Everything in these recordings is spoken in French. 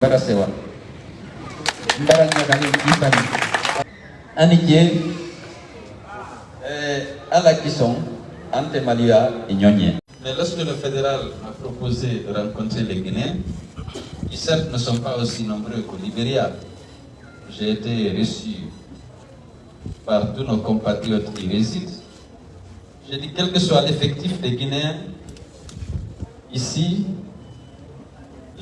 Barasewa. Aniké, à la Kisson, Ante Malia et Nyonye. Mais lorsque le fédéral m'a proposé de rencontrer les Guinéens, qui certes ne sont pas aussi nombreux qu'au Libéria, j'ai été reçu par tous nos compatriotes qui résident. J'ai dit, quel que soit l'effectif des Guinéens, ici,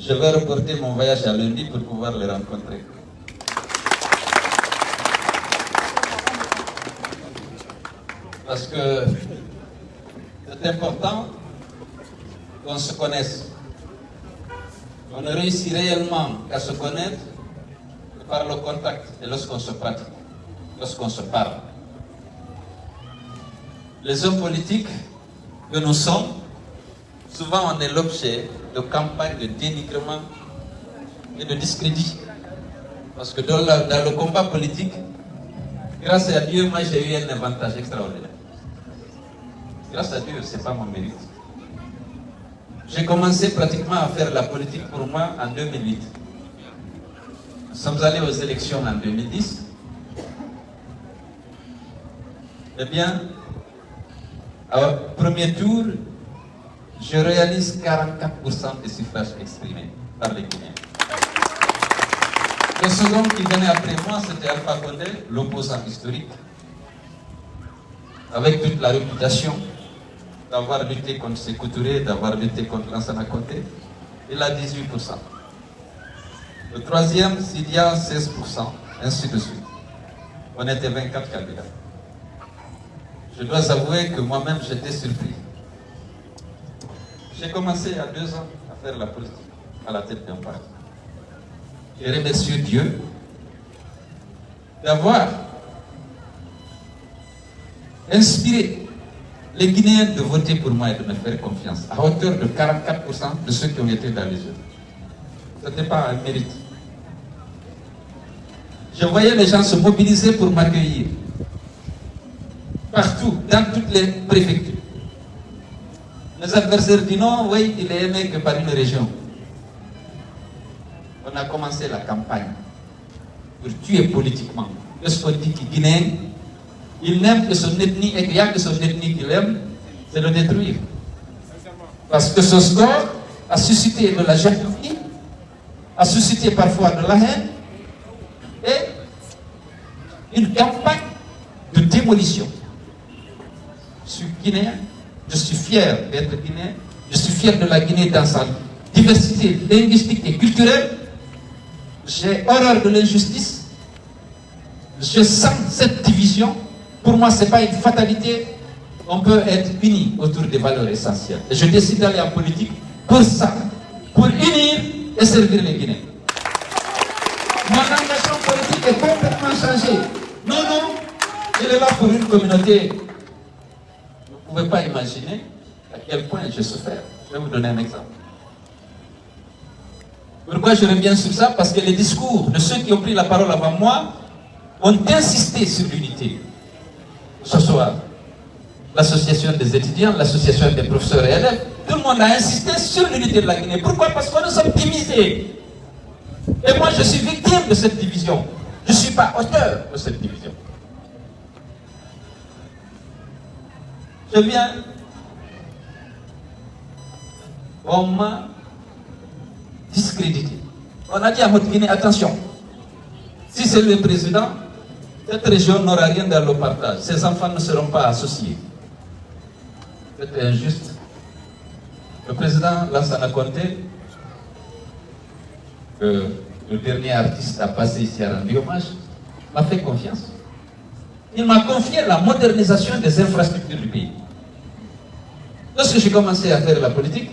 je vais reporter mon voyage à lundi pour pouvoir les rencontrer. Parce que c'est important qu'on se connaisse. On ne réussit réellement qu'à se connaître que par le contact et lorsqu'on se pratique, lorsqu'on se parle. Les hommes politiques que nous sommes, souvent on est l'objet de campagnes de dénigrement et de discrédit. Parce que dans le combat politique, grâce à Dieu, moi j'ai eu un avantage extraordinaire. Grâce à Dieu, ce n'est pas mon mérite. J'ai commencé pratiquement à faire la politique pour moi en 2008. Nous sommes allés aux élections en 2010. Eh bien, au premier tour, je réalise 44% des suffrages exprimés par les Guinéens. Le second qui venait après moi, c'était Alpha Condé, l'opposant historique, avec toute la réputation d'avoir lutté contre Sékou Touré, d'avoir lutté contre Lansana Conté. Il a 18%. Le troisième, Sidia, 16%, ainsi de suite. On était 24 candidats. Je dois avouer que moi-même, j'étais surpris. J'ai commencé à 2 ans à faire la politique, à la tête d'un parti. Je remercie Dieu d'avoir inspiré les Guinéens de voter pour moi et de me faire confiance, à hauteur de 44% de ceux qui ont été dans les jeux. Ce n'était pas un mérite. Je voyais les gens se mobiliser pour m'accueillir. Partout, dans toutes les préfectures. Mes adversaires disent non, oui, il est aimé que par une région. On a commencé la campagne pour tuer politiquement. Lorsqu'on dit qu'il est guinéen, il n'aime que son ethnie et qu'il n'y a que son ethnie qu'il aime, c'est le détruire. Parce que ce score a suscité de la jalousie, a suscité parfois de la haine et une campagne de démolition. Je suis guinéen, je suis fier d'être guinéen, je suis fier de la Guinée dans sa diversité linguistique et culturelle. J'ai horreur de l'injustice. Je sens cette division. Pour moi, ce n'est pas une fatalité. On peut être unis autour des valeurs essentielles. Et je décide d'aller en politique pour ça, pour unir et servir les Guinéens. Mon engagement politique est complètement changé. Non, non, il est là pour une communauté. Vous ne pouvez pas imaginer à quel point je souffre. Je vais vous donner un exemple. Pourquoi je reviens sur ça? Parce que les discours de ceux qui ont pris la parole avant moi ont insisté sur l'unité. Ce soir, l'association des étudiants, l'association des professeurs et élèves, tout le monde a insisté sur l'unité de la Guinée. Pourquoi? Parce que nous sommes divisés. Et moi, je suis victime de cette division. Je ne suis pas auteur de cette division. Je viens, on m'a discrédité. On a dit à votre Guinée, attention, si c'est le président, cette région n'aura rien dans le partage. Ses enfants ne seront pas associés. C'est injuste. Le président Lansana Conté, le dernier artiste à passer ici à rendre hommage, m'a fait confiance. Il m'a confié la modernisation des infrastructures du pays. Lorsque j'ai commencé à faire la politique,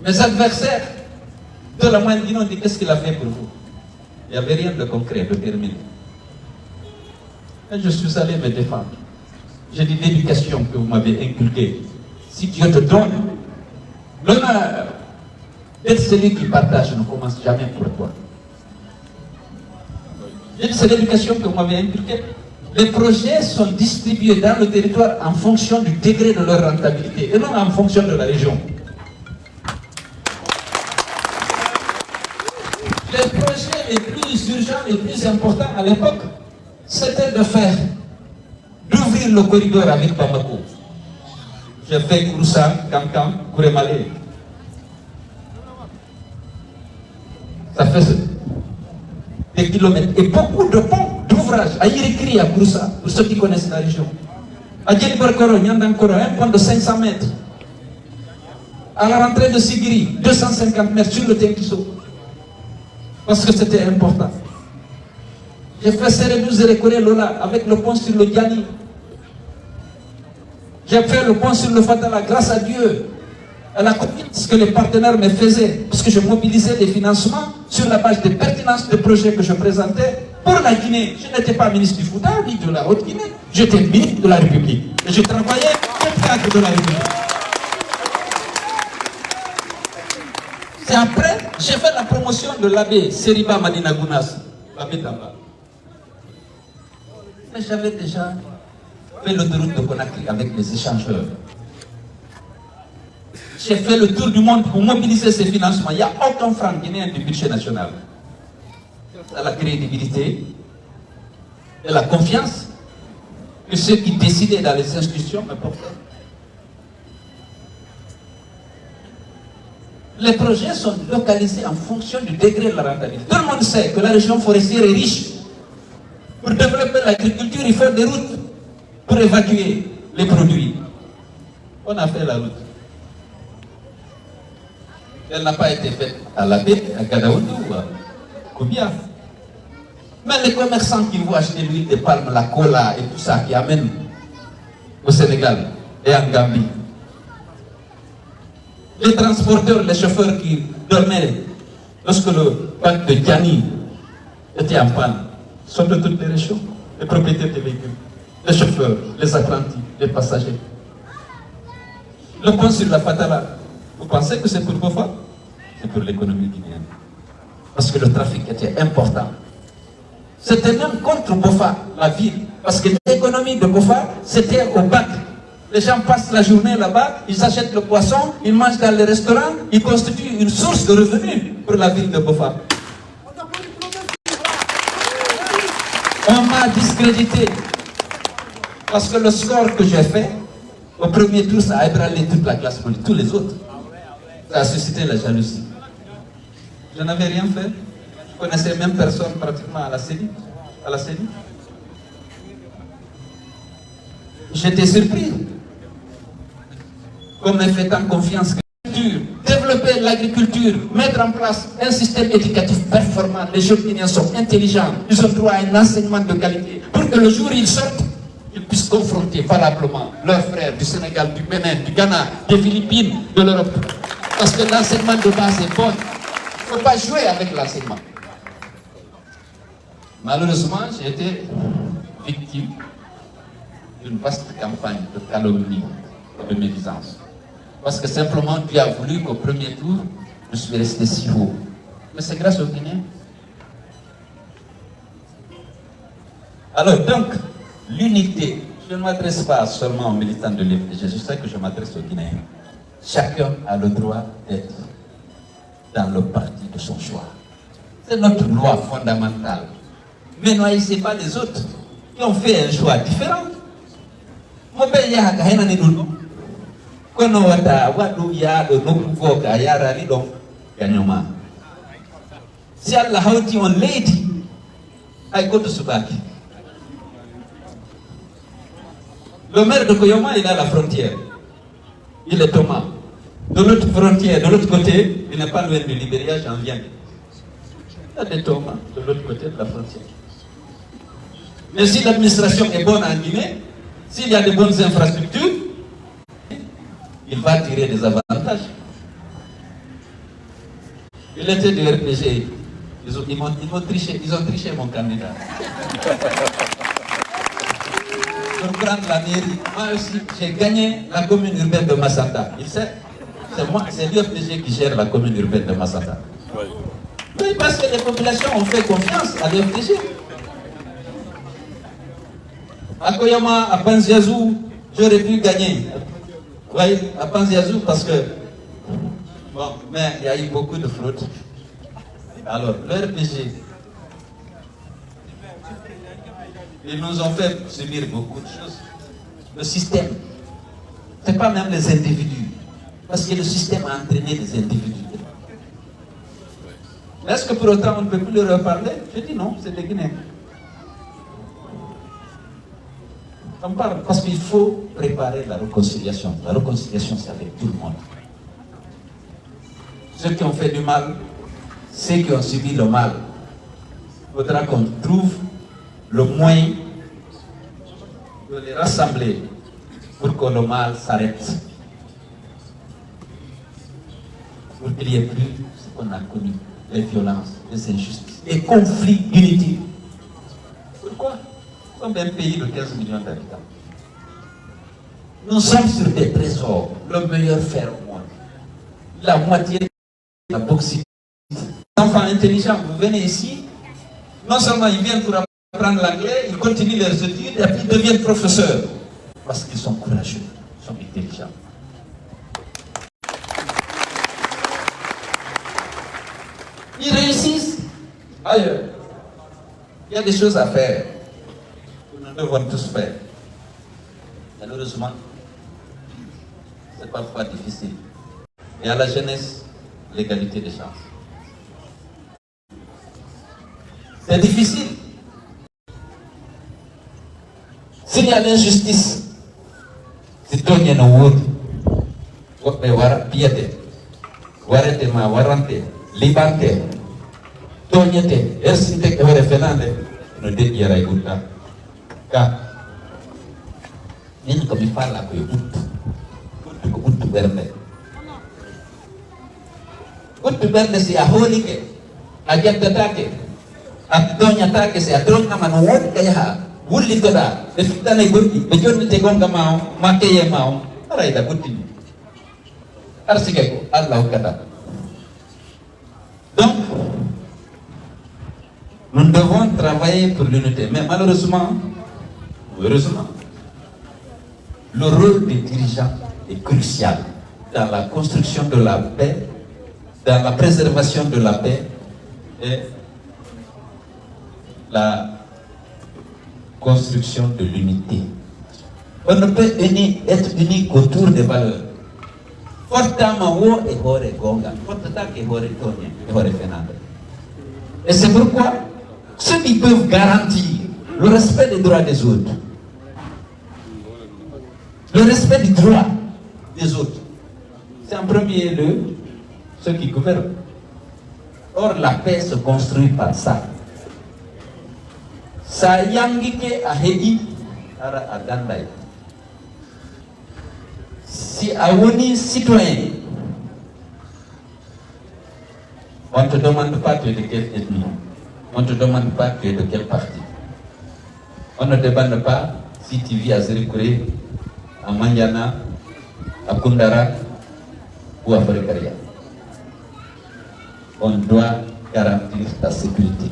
mes adversaires de la moindre ont dit qu'est-ce qu'il a fait pour vous? Il n'y avait rien de concret, de terminé. Et je suis allé me défendre. J'ai dit l'éducation que vous m'avez inculquée. Si Dieu te donne l'honneur d'être celui qui partage, ne commence jamais pour toi. J'ai dit c'est l'éducation que vous m'avez inculquée. Les projets sont distribués dans le territoire en fonction du degré de leur rentabilité et non en fonction de la région. Les projets les plus urgents, les plus importants à l'époque, c'était d'ouvrir le corridor avec Bamako. J'ai fait Kouroussa, Kankan, Kourémalé. Ça fait des kilomètres. Et beaucoup de ponts, d'ouvrages, à Irikri, à Kouroussa, pour ceux qui connaissent la région. À Djeliborkoro, Nyandankoro, un pont de 500 mètres. À la rentrée de Sigiri, 250 mètres sur le Tenkiso. Parce que c'était important. J'ai fait Seredou Zerekore Lola avec le pont sur le Diani. J'ai fait le pont sur le Fatala grâce à Dieu, à la confiance que les partenaires me faisaient, parce que je mobilisais des financements sur la base de pertinence de projets que je présentais pour la Guinée. Je n'étais pas ministre du Fouta ni de la Haute-Guinée, j'étais ministre de la République. Et je travaillais au cadre de la République. C'est après, j'ai fait la promotion de l'abbé Seriba Madina Gounas, l'abbé Tamba. Mais j'avais déjà fait l'autoroute de Conakry avec les échangeurs. J'ai fait le tour du monde pour mobiliser ces financements. Il n'y a aucun franc guinéen du budget national. C'est la crédibilité et la confiance que ceux qui décidaient dans les institutions me portaient. Les projets sont localisés en fonction du degré de la rentabilité. Tout le monde sait que la région forestière est riche. Pour développer l'agriculture, il faut des routes pour évacuer les produits. On a fait la route. Elle n'a pas été faite à la baie, à Gadaoundou ou à Koubia. Mais les commerçants qui vont acheter l'huile de palme, la cola et tout ça, qui amènent au Sénégal et en Gambie. Les transporteurs, les chauffeurs qui dormaient lorsque le parc de Diani était en panne, sont de toutes les régions, les propriétaires des véhicules, les chauffeurs, les apprentis, les passagers. Le pont sur la Fatala, vous pensez que c'est pour Bofa? C'est pour l'économie guinéenne. Parce que le trafic était important. C'était même contre Bofa, la ville. Parce que l'économie de Bofa, c'était au bac. Les gens passent la journée là-bas, ils achètent le poisson, ils mangent dans les restaurants, ils constituent une source de revenus pour la ville de Bofa. On m'a discrédité. Parce que le score que j'ai fait, au premier tour, ça a ébranlé toute la classe politique, tous les autres. Ça a suscité la jalousie. Je n'avais rien fait. Je connaissais même personne pratiquement à la CENI. J'étais surpris. Comme me fait tant confiance que développer l'agriculture, mettre en place un système éducatif performant. Les jeunes Guinéens sont intelligents, ils ont droit à un enseignement de qualité. Pour que le jour où ils sortent, ils puissent confronter valablement leurs frères du Sénégal, du Bénin, du Ghana, des Philippines, de l'Europe. Parce que l'enseignement de base est bon. Il ne faut pas jouer avec l'enseignement. Malheureusement, j'ai été victime d'une vaste campagne de calomnie et de médisance. Parce que simplement, tu as voulu qu'au premier tour, je suis resté si haut. Mais c'est grâce aux Guinéens. Alors donc, l'unité, je ne m'adresse pas seulement aux militants de l'FDG, je sais que je m'adresse aux Guinéens. Chacun a le droit d'être dans le parti de son choix. C'est notre loi fondamentale. Mais n'haïssez pas les autres qui ont fait un choix différent. Mon père y a kono wata wadu ya do nukugo ka yara ni don ganyoma. Si Allah hauti on lady, I go to Subaki. Le maire de Koyoma, il est à la frontière. Il est Thomas. De l'autre frontière, de l'autre côté, il n'est pas loin du Libéria, j'en viens. Il y a des Thomas de l'autre côté de la frontière. Mais si l'administration est bonne en Guinée, s'il y a de bonnes infrastructures, il va tirer des avantages. Il était du RPG. Ils ont triché mon candidat. Pour prendre la mairie, moi aussi, j'ai gagné la commune urbaine de Massata. Il sait, c'est l'UFDG qui gère la commune urbaine de Massata. Oui, parce que les populations ont fait confiance à l'UFDG. À Koyama, à Panziazou, j'aurais pu gagner. Oui, à Panziazou, parce que, bon, mais il y a eu beaucoup de fraude. Alors, le RPG, ils nous ont fait subir beaucoup de choses. Le système, ce n'est pas même les individus, parce que le système a entraîné les individus. Est-ce que pour autant on ne peut plus leur parler? Je dis non, c'est des Guinéens. On parle parce qu'il faut préparer la réconciliation. La réconciliation, c'est avec tout le monde. Ceux qui ont fait du mal, ceux qui ont subi le mal, il faudra qu'on trouve le moyen de les rassembler pour que le mal s'arrête. Pour qu'il n'y ait plus ce qu'on a connu, les violences, les injustices, les conflits inutiles. Pourquoi? Comme un pays de 15 millions d'habitants. Nous sommes sur des trésors, le meilleur fer au monde. La moitié de la bauxite. Les enfants intelligents, vous venez ici, non seulement ils viennent pour apprendre l'anglais, ils continuent leurs études et puis ils deviennent professeurs. Parce qu'ils sont courageux, ils sont intelligents. Ils réussissent ailleurs. Il y a des choses à faire. Nous devons tous faire. Malheureusement, c'est parfois difficile. Et à la jeunesse, l'égalité des chances. C'est difficile. S'il y a l'injustice, c'est toi qui es nous. Mais wara piété, warete ma warante, libante, tonyete, ersite que vere fenande, no de yara iguta. Ka, nini kami fala ko uttu berne. Uttu berne si aholi ke, ajabda take, at donya take si adronga manuwot kaya wulli toda, defitane gurti, bejonne te gonga mau, makeye mau, araida gutti. Arsikeko, Allah kata. Donc, nous devons travailler pour l'unité. Mais malheureusement, heureusement, le rôle des dirigeants est crucial dans la construction de la paix, dans la préservation de la paix et la construction de l'unité. On ne peut être uni qu'autour des valeurs. Et c'est pourquoi ceux qui peuvent garantir le respect des droits des autres, le respect des droits des autres, c'est en premier lieu ceux qui gouvernent. Or, la paix se construit par ça. Ça yangike a hedi ara agandai. Si Awoni citoyen, on ne te demande pas tu es de quelle ethnie, on ne te demande pas tu es de quel parti. On ne te demande pas si tu vis à Zerikure, à Mandiana, à Kundara ou à Forekaria. On doit garantir ta sécurité.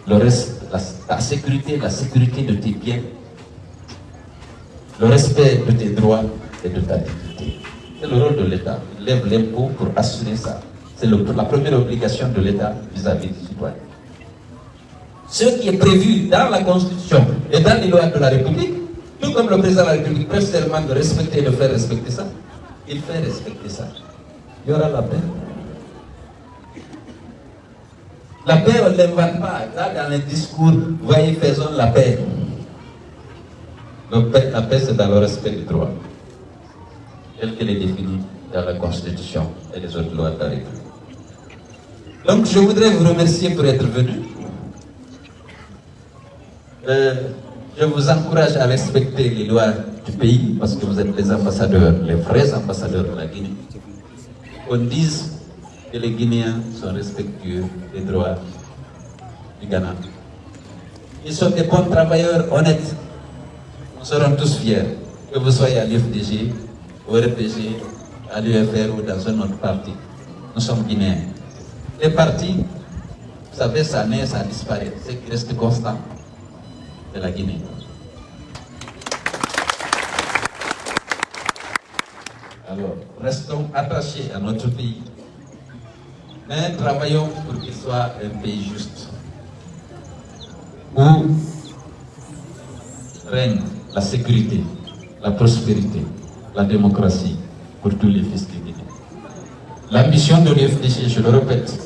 Le reste, ta sécurité, la sécurité de tes biens, le respect de tes droits et de ta dignité. C'est le rôle de l'État. Il lève l'impôt pour assurer ça. C'est la première obligation de l'État vis-à-vis du citoyen. Ce qui est prévu dans la Constitution et dans les lois de la République, tout comme le président de la République prêche serment de respecter et de faire respecter ça, il fait respecter ça. Il y aura la paix. La paix, on ne l'invente pas. Là, dans les discours, voyez, faisons la paix. La paix, c'est dans le respect du droit, tel qu'elle est définie dans la Constitution et les autres lois de la République. Donc, je voudrais vous remercier pour être venu. Je vous encourage à respecter les lois du pays, parce que vous êtes les ambassadeurs, les vrais ambassadeurs de la Guinée. On dise que les Guinéens sont respectueux des droits du Ghana. Ils sont des bons travailleurs honnêtes. Nous serons tous fiers que vous soyez à l'IFDG, au RPG, à l'UFR ou dans un autre parti. Nous sommes Guinéens. Les partis, vous savez, ça naît, ça disparaît. Ce qui reste constant, c'est la Guinée. Alors, restons attachés à notre pays. Mais travaillons pour qu'il soit un pays juste, où règne la sécurité, la prospérité, la démocratie pour tous les fils de Guinée. L'ambition de l'UFDG, je le répète,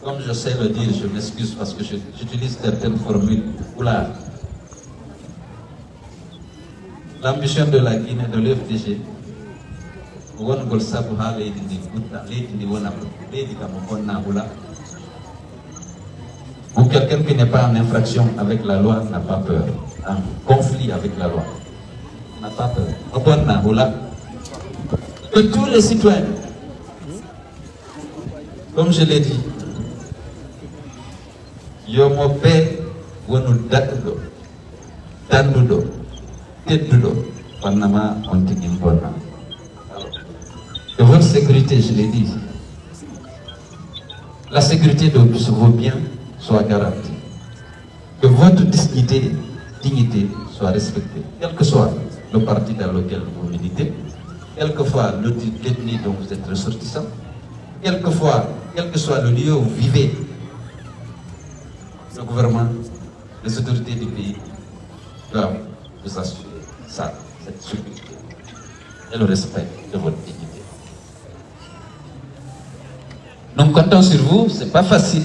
comme je sais le dire, je m'excuse parce que j'utilise certaines formules. Oula. L'ambition de la Guinée, de l'UFDG, ou quelqu'un qui n'est pas en infraction avec la loi n'a pas peur, en conflit avec la loi n'a pas peur. Que tous les citoyens, comme je l'ai dit, Yomope wonu dakdo tandudo tedudo panama ontigin bona. Que votre sécurité, je l'ai dit, la sécurité de vos biens soit garantie. Que votre dignité soit respectée, quel que soit le parti dans lequel vous militez, quel que soit le détenu dont vous êtes ressortissant, quel que soit le lieu où vous vivez. Le gouvernement, les autorités du pays doivent vous assurer ça, cette sécurité et le respect de votre dignité. Nous comptons sur vous, c'est pas facile.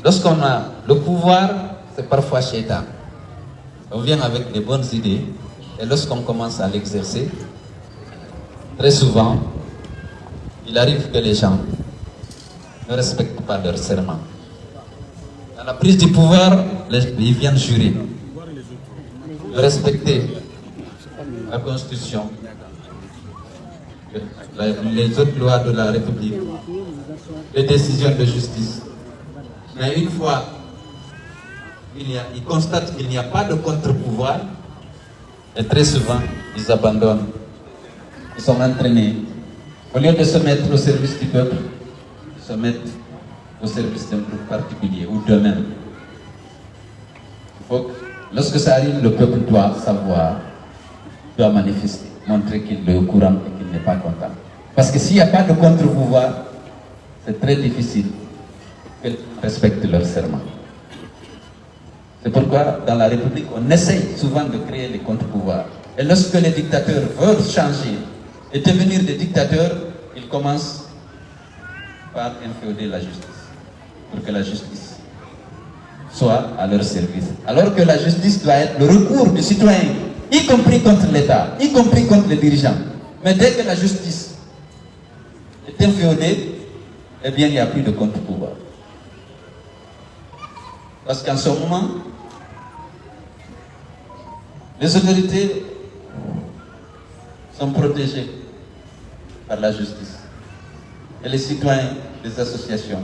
Lorsqu'on a le pouvoir, c'est parfois shaitan. On vient avec des bonnes idées et lorsqu'on commence à l'exercer, très souvent, il arrive que les gens ne respectent pas leur serment. Dans la prise du pouvoir, ils viennent jurer de respecter la Constitution, les autres lois de la République, les décisions de justice. Mais une fois, ils constatent qu'il n'y a pas de contre-pouvoir, et très souvent, ils abandonnent. Ils sont entraînés. Au lieu de se mettre au service du peuple, ils se mettent au service d'un groupe particulier ou d'eux-mêmes. Il faut que, lorsque ça arrive, le peuple doit savoir, doit manifester, montrer qu'il est au courant et qu'il n'est pas content. Parce que s'il n'y a pas de contre-pouvoir, c'est très difficile qu'ils respectent leur serment. C'est pourquoi, dans la République, on essaye souvent de créer des contre-pouvoirs. Et lorsque les dictateurs veulent changer et devenir des dictateurs, ils commencent par inféoder la justice, pour que la justice soit à leur service. Alors que la justice doit être le recours du citoyen, y compris contre l'État, y compris contre les dirigeants. Mais dès que la justice est inféodée, eh bien, il n'y a plus de contre-pouvoir. Parce qu'en ce moment, les autorités sont protégées par la justice. Et les citoyens, les associations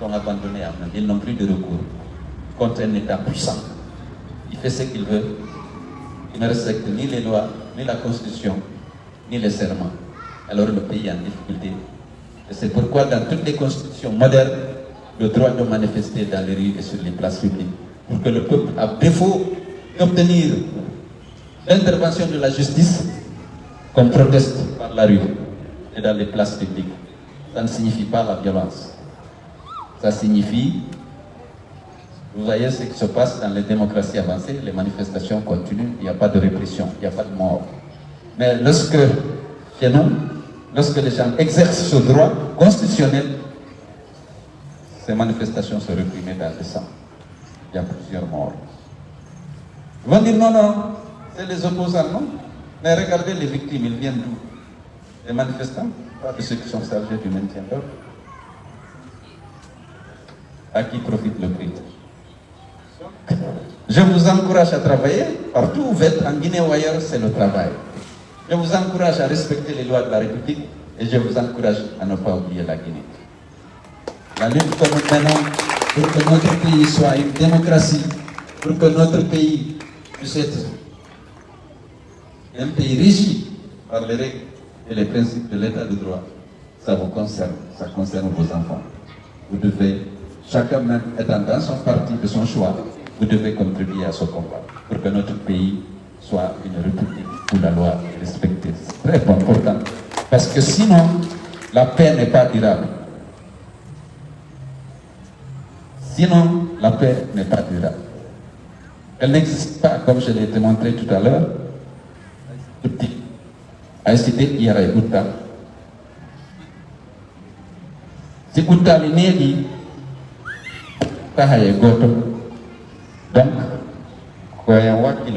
sont abandonnés à eux-mêmes. Ils n'ont plus de recours contre un État puissant. Il fait ce qu'il veut. Il ne respecte ni les lois, ni la Constitution, ni les serments. Alors le pays est en difficulté. Et c'est pourquoi dans toutes les constitutions modernes, le droit de manifester dans les rues et sur les places publiques, pour que le peuple, à défaut d'obtenir l'intervention de la justice, qu'on proteste par la rue et dans les places publiques. Ça ne signifie pas la violence. Ça signifie, vous voyez ce qui se passe dans les démocraties avancées, les manifestations continuent, il n'y a pas de répression, il n'y a pas de mort. Mais lorsque, chez nous, lorsque les gens exercent ce droit constitutionnel, ces manifestations sont réprimées dans le sang. Il y a plusieurs morts. Ils vont dire non, non, c'est les opposants, non. Mais regardez les victimes, ils viennent d'où? Les manifestants, pas de ceux qui sont chargés du maintien d'ordre. À qui profite le prix? Je vous encourage à travailler, partout où vous êtes, en Guinée ou ailleurs, c'est le travail. Je vous encourage à respecter les lois de la République et je vous encourage à ne pas oublier la Guinée. La lutte que nous menons pour que notre pays soit une démocratie, pour que notre pays puisse être un pays régi par les règles et les principes de l'état de droit, ça vous concerne, ça concerne vos enfants. Vous devez, chacun même étant dans son parti de son choix, vous devez contribuer à ce combat pour que notre pays soit une république où la loi est respectée. C'est très important. Parce que sinon, la paix n'est pas durable. Sinon, la paix n'est pas durable. Elle n'existe pas, comme je l'ai démontré tout à l'heure, à citer hier et Utta. Si Utta est né, donc, voyons voir qu'il